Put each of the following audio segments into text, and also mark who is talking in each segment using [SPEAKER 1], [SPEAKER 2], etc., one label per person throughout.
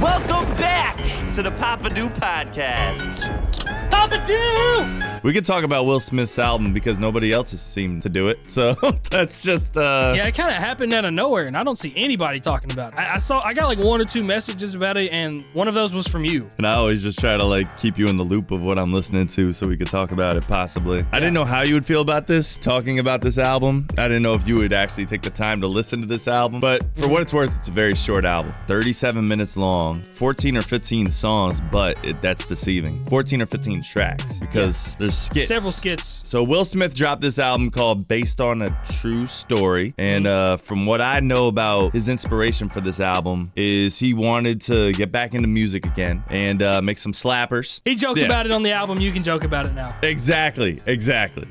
[SPEAKER 1] Welcome back to the Papa Do Podcast.
[SPEAKER 2] Papa Do!
[SPEAKER 3] We could talk about Will Smith's album because nobody else has seemed to do it. So that's just
[SPEAKER 2] Yeah, it kind of happened out of nowhere, and I don't see anybody talking about it. I got like 1 or 2 messages about it, and one of those was from you.
[SPEAKER 3] And I always just try to like keep you in the loop of what I'm listening to so we could talk about it possibly. I didn't know how you would feel about this, talking about this album. I didn't know if you would actually take the time to listen to this album. But for what it's worth, it's a very short album. 37 minutes long, 14 or 15 songs, but that's deceiving. 14 or 15 tracks because there's skits.
[SPEAKER 2] Several skits.
[SPEAKER 3] So Will Smith dropped this album called Based on a True Story. And from what I know about his inspiration for this album is he wanted to get back into music again and make some slappers.
[SPEAKER 2] He joked about it on the album. You can joke about it now.
[SPEAKER 3] Exactly.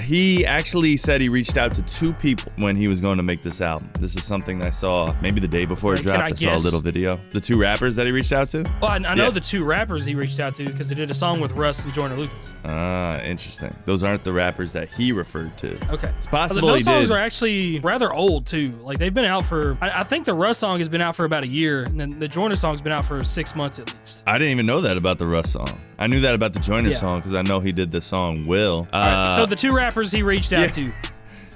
[SPEAKER 3] He actually said he reached out to 2 people when he was going to make this album. This is something I saw maybe the day before it dropped. I saw a little video. The 2 rappers that he reached out to?
[SPEAKER 2] Well, I know the 2 rappers he reached out to because they did a song with Russ and Joyner Lucas.
[SPEAKER 3] Ah, interesting. Those aren't the rappers that he referred to.
[SPEAKER 2] Okay.
[SPEAKER 3] It's possible
[SPEAKER 2] those songs are actually rather old, too. Like, they've been out for, I think the Russ song has been out for about a year, and then the Joyner song's been out for 6 months at least.
[SPEAKER 3] I didn't even know that about the Russ song. I knew that about the Joyner song because I know he did the song Will.
[SPEAKER 2] Right. So the 2 rappers he reached out to.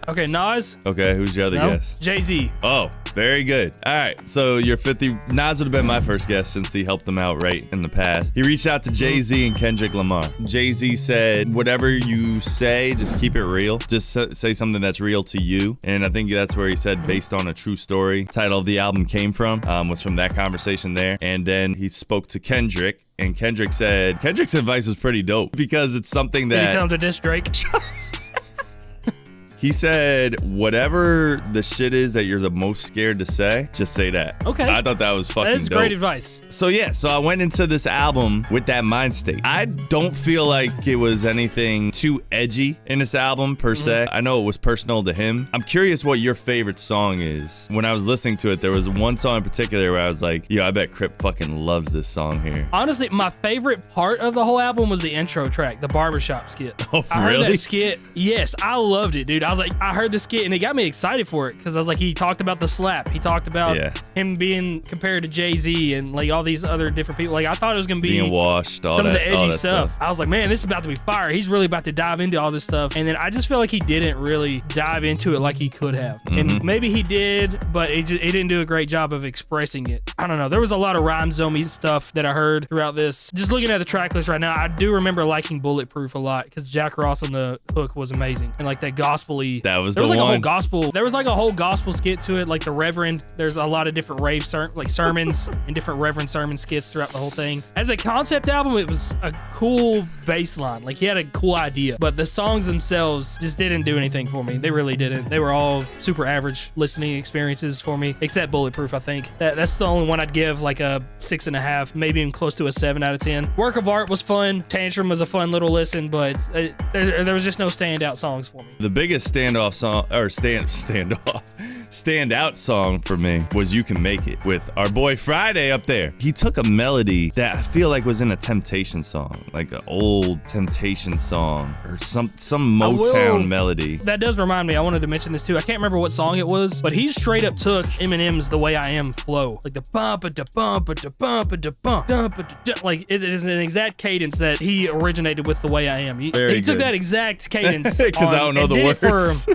[SPEAKER 2] Okay, Nas.
[SPEAKER 3] Okay, who's your other guess?
[SPEAKER 2] Jay-Z.
[SPEAKER 3] Oh, very good. All right, so your 50. Nas would have been my first guess since he helped them out right in the past. He reached out to Jay-Z and Kendrick Lamar. Jay-Z said, whatever you say, just keep it real. Just say something that's real to you. And I think that's where he said, based on a true story. Title of the album came from, was from that conversation there. And then he spoke to Kendrick, and Kendrick said, Kendrick's advice was pretty dope because it's something that...
[SPEAKER 2] Did he tell him to diss Drake?
[SPEAKER 3] He said, whatever the shit is that you're the most scared to say, just say that.
[SPEAKER 2] Okay.
[SPEAKER 3] I thought that was fucking dope.
[SPEAKER 2] That's great advice.
[SPEAKER 3] So I went into this album with that mind state. I don't feel like it was anything too edgy in this album per se. I know it was personal to him. I'm curious what your favorite song is. When I was listening to it, there was one song in particular where I was like, yo, I bet Crypt fucking loves this song here.
[SPEAKER 2] Honestly, my favorite part of the whole album was the intro track, the barbershop skit.
[SPEAKER 3] Oh,
[SPEAKER 2] I heard
[SPEAKER 3] really?
[SPEAKER 2] that skit. Yes, I loved it, dude. I was like, I heard the skit and it got me excited for it because I was like, he talked about the slap. He talked about him being compared to Jay-Z and like all these other different people. Like I thought it was gonna be
[SPEAKER 3] being washed,
[SPEAKER 2] some of the edgy stuff. I was like, man, this is about to be fire. He's really about to dive into all this stuff. And then I just feel like he didn't really dive into it like he could have. And maybe he did, but he didn't do a great job of expressing it. I don't know. There was a lot of rhyme zombie stuff that I heard throughout this. Just looking at the track list right now, I do remember liking Bulletproof a lot because Jack Ross on the hook was amazing and like that gospel-y.
[SPEAKER 3] That was
[SPEAKER 2] there was
[SPEAKER 3] the
[SPEAKER 2] like
[SPEAKER 3] one.
[SPEAKER 2] A whole gospel. There was like a whole gospel skit to it, like the Reverend. There's a lot of different sermons and different Reverend sermon skits throughout the whole thing. As a concept album, it was a cool bass line. Like he had a cool idea, but the songs themselves just didn't do anything for me. They really didn't. They were all super average listening experiences for me, except Bulletproof. I think that's the only one I'd give like a 6.5, maybe even close to a 7 out of 10. Work of Art was fun. Tantrum was a fun little listen, but there was just no standout songs for me.
[SPEAKER 3] The biggest standout song for me was You Can Make It with our boy Friday up there. He took a melody that I feel like was in a Temptation song, like an old Temptation song or some Motown melody.
[SPEAKER 2] That does remind me, I wanted to mention this too. I can't remember what song it was, but he straight up took Eminem's The Way I Am flow. Like the bump da bump da bump da bump. Like it is an exact cadence that he originated with The Way I Am. He took that exact cadence
[SPEAKER 3] because I don't know the words.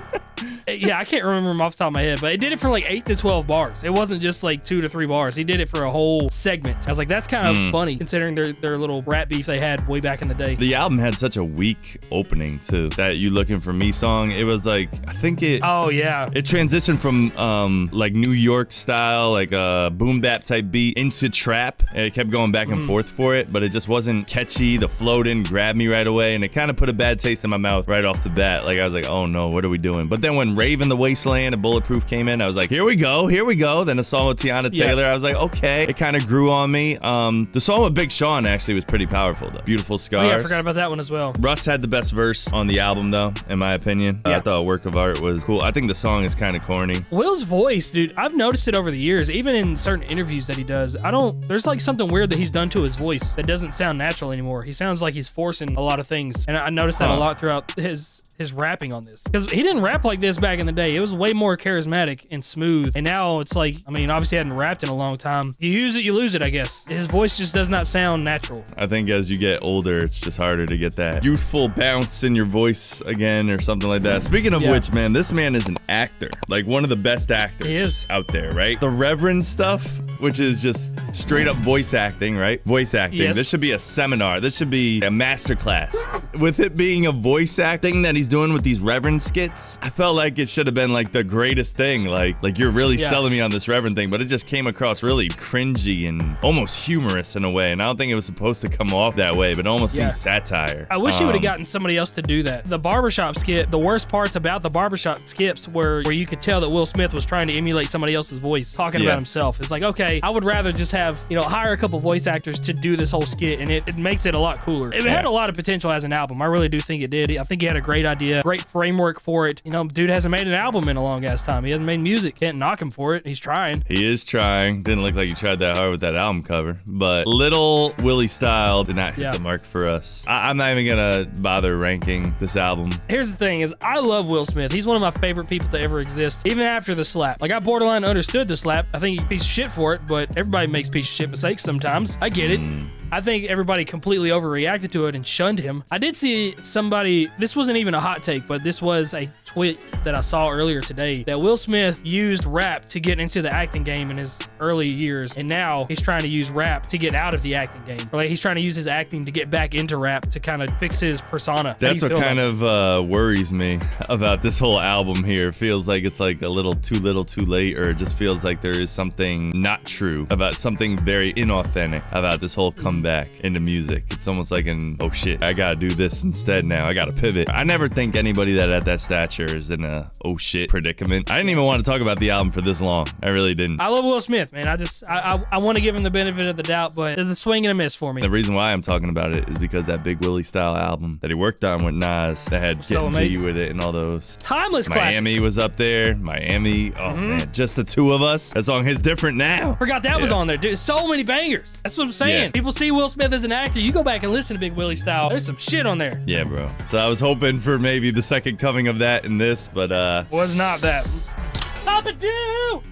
[SPEAKER 2] Yeah, I can't remember them off the top of my head, but it did it for like 8 to 12 bars. It wasn't just like 2 to 3 bars. He did it for a whole segment. I was like, that's kind of funny considering their little rap beef they had way back in the day.
[SPEAKER 3] The album had such a weak opening too. That You Looking For Me song, it was like, I think it...
[SPEAKER 2] Oh, yeah.
[SPEAKER 3] It transitioned from like New York style, like a boom bap type beat into trap. And it kept going back and forth for it, but it just wasn't catchy. The flow didn't grab me right away, and it kind of put a bad taste in my mouth right off the bat. Like I was like, oh no, what are we doing? But then when Rave in the Wasteland and Bulletproof came in, I was like, here we go. Then a song with Tiana Taylor, I was like, okay. It kind of grew on me. The song with Big Sean actually was pretty powerful though. Beautiful Scars.
[SPEAKER 2] Oh yeah, I forgot about that one as well.
[SPEAKER 3] Russ had the best verse on the album though, in my opinion. I thought Work of Art was cool. I think the song is kind of corny.
[SPEAKER 2] Will's voice, dude, I've noticed it over the years, even in certain interviews that he does. There's like something weird that he's done to his voice that doesn't sound natural anymore. He sounds like he's forcing a lot of things. And I noticed that a lot throughout his his rapping on this, because he didn't rap like this back in the day. It was way more charismatic and smooth, and now it's like, I mean, obviously I hadn't rapped in a long time. You use it, you lose it, I guess. His voice just does not sound natural.
[SPEAKER 3] I think as you get older, it's just harder to get that youthful bounce in your voice again or something like that. Speaking of which, man, this man is an actor, like one of the best actors out there, right? The Reverend stuff, which is just straight up voice acting, right? Voice acting.
[SPEAKER 2] Yes.
[SPEAKER 3] This should be a seminar. This should be a master class. With it being a voice acting that he's doing with these Reverend skits, I felt like it should have been like the greatest thing. Like you're really selling me on this Reverend thing, but it just came across really cringy and almost humorous in a way. And I don't think it was supposed to come off that way, but it almost seemed satire.
[SPEAKER 2] I wish he would have gotten somebody else to do that. The barbershop skit, the worst parts about the barbershop skits were where you could tell that Will Smith was trying to emulate somebody else's voice, talking about himself. It's like, okay, I would rather just have, hire a couple voice actors to do this whole skit, and it makes it a lot cooler. It had a lot of potential as an album. I really do think it did. I think he had a great idea, great framework for it. Dude hasn't made an album in a long ass time. He hasn't made music. Can't knock him for it. He's trying.
[SPEAKER 3] He is trying. Didn't look like he tried that hard with that album cover, but Little Willie style did not hit the mark for us. I'm not even gonna bother ranking this album.
[SPEAKER 2] Here's the thing is, I love Will Smith. He's one of my favorite people to ever exist, even after the slap. Like, I borderline understood the slap. I think he's a piece of shit for it, but everybody makes piece of shit mistakes sometimes. I get it. I think everybody completely overreacted to it and shunned him. I did see somebody, this wasn't even a hot take, but this was a tweet that I saw earlier today, that Will Smith used rap to get into the acting game in his early years, and now he's trying to use rap to get out of the acting game. Or like, he's trying to use his acting to get back into rap to kind of fix his persona.
[SPEAKER 3] That's what kind of worries me about this whole album here. It feels like it's like a little too late, or it just feels like there is something not true about something very inauthentic about this whole comeback into music. It's almost like oh shit, I gotta do this instead now. I gotta pivot. I never think anybody that at that stature is in a oh shit predicament. I didn't even want to talk about the album for this long. I really didn't. I
[SPEAKER 2] love Will Smith, man. I want to give him the benefit of the doubt, but there's a swing and a miss for me.
[SPEAKER 3] The reason why I'm talking about it is because that Big Willie style album that he worked on with Nas, that had Getting G with it and all those.
[SPEAKER 2] Timeless
[SPEAKER 3] Miami
[SPEAKER 2] classics.
[SPEAKER 3] was up there. Miami. Oh man, just the two of us. That song is different now.
[SPEAKER 2] Forgot that was on there, dude. So many bangers. That's what I'm saying. People see Will Smith as an actor. You go back and listen to Big Willie style. There's some shit on there.
[SPEAKER 3] Yeah, bro. So I was hoping for maybe the second coming of that in this, but
[SPEAKER 2] was not that. Papa do.